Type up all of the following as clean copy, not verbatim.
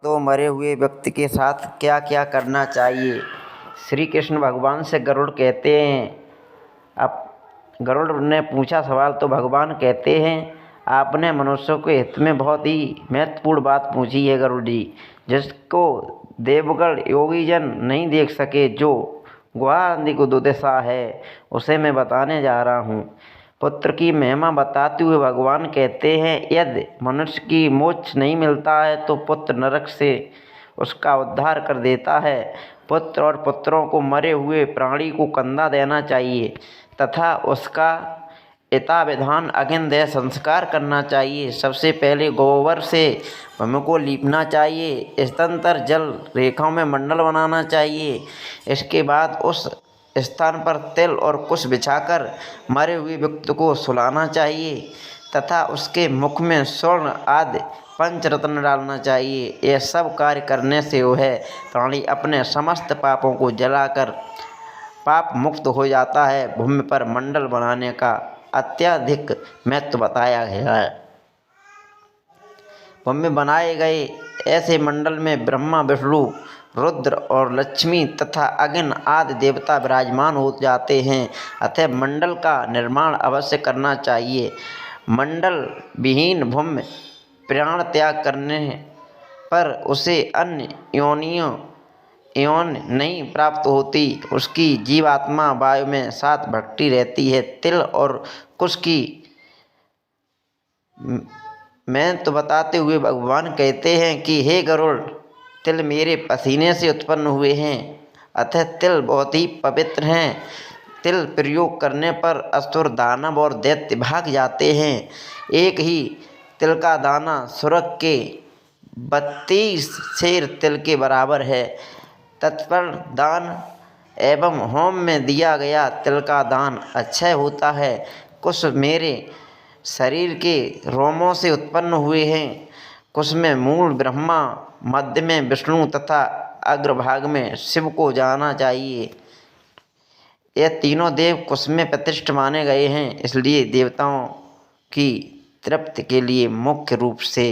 तो मरे हुए व्यक्ति के साथ क्या क्या करना चाहिए। श्री कृष्ण भगवान से गरुड़ कहते हैं, अब गरुड़ ने पूछा सवाल तो भगवान कहते हैं, आपने मनुष्यों के हित में बहुत ही महत्वपूर्ण बात पूछी है गरुड़ जी, जिसको देवगण योगी जन नहीं देख सके, जो गुहा आदि को दुर्दशा है, उसे मैं बताने जा रहा हूँ। पुत्र की महिमा बताते हुए भगवान कहते हैं, यदि मनुष्य की मोक्ष नहीं मिलता है तो पुत्र नरक से उसका उद्धार कर देता है। पुत्र और पुत्रों को मरे हुए प्राणी को कंधा देना चाहिए तथा उसका यथा विधान अग्नि दे संस्कार करना चाहिए। सबसे पहले गोबर से भूमि को लीपना चाहिए, स्तनतर जल रेखाओं में मंडल बनाना चाहिए। इसके बाद उस स्थान पर तिल और कुश बिछाकर मरे हुए व्यक्ति को सुलाना चाहिए तथा उसके मुख में स्वर्ण आदि पंचरत्न डालना चाहिए। यह सब कार्य करने से वह प्राणी अपने समस्त पापों को जलाकर पाप मुक्त हो जाता है। भूमि पर मंडल बनाने का अत्यधिक महत्व बताया गया है। भूमि बनाए गए ऐसे मंडल में ब्रह्मा, विष्णु, रुद्र और लक्ष्मी तथा अग्नि आदि देवता विराजमान हो जाते हैं। अतः मंडल का निर्माण अवश्य करना चाहिए। मंडल विहीन भूमि प्राण त्याग करने पर उसे अन्य योनि नहीं प्राप्त होती। उसकी जीवात्मा वायु में साथ भटकती रहती है। तिल और कुश की मैं तो बताते हुए भगवान कहते हैं कि हे गरुड़, तिल मेरे पसीने से उत्पन्न हुए हैं, अतः तिल बहुत ही पवित्र हैं। तिल प्रयोग करने पर असुर, दानव और दैत्य भाग जाते हैं। एक ही तिल का दाना सुरग के 32 शेर तिल के बराबर है। तत्पर दान एवं होम में दिया गया तिल का दान अक्षय होता है। कुश मेरे शरीर के रोमों से उत्पन्न हुए हैं। कुश में मूल ब्रह्मा, मध्य में विष्णु तथा अग्रभाग में शिव को जाना चाहिए। यह तीनों देव कुश में प्रतिष्ठ माने गए हैं, इसलिए देवताओं की तृप्ति के लिए मुख्य रूप से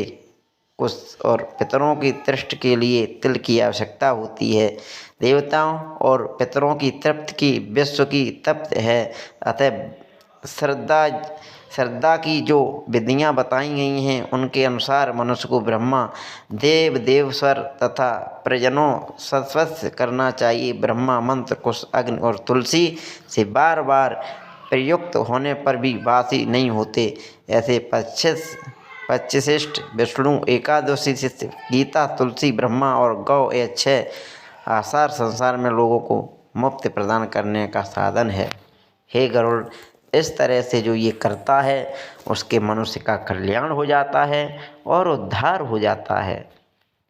कुश और पितरों की तृष्टि के लिए तिल की आवश्यकता होती है। देवताओं और पितरों की तृप्ति की विश्व की तप्त है। अतः श्रद्धा की जो विधियाँ बताई गई हैं, उनके अनुसार मनुष्य को ब्रह्मा, देवेश्वर तथा प्रजनों सत्वस्य करना चाहिए। ब्रह्मा मंत्र, कुश, अग्नि और तुलसी से बार बार प्रयुक्त होने पर भी बासी नहीं होते। ऐसे 25 विष्णु, एकादशी शिष्य, गीता, तुलसी, ब्रह्मा और गौ, ये 6 आसार संसार में लोगों को मुक्ति प्रदान करने का साधन है। हे गरुड़, इस तरह से जो ये करता है उसके मनुष्य का कल्याण हो जाता है और उद्धार हो जाता है।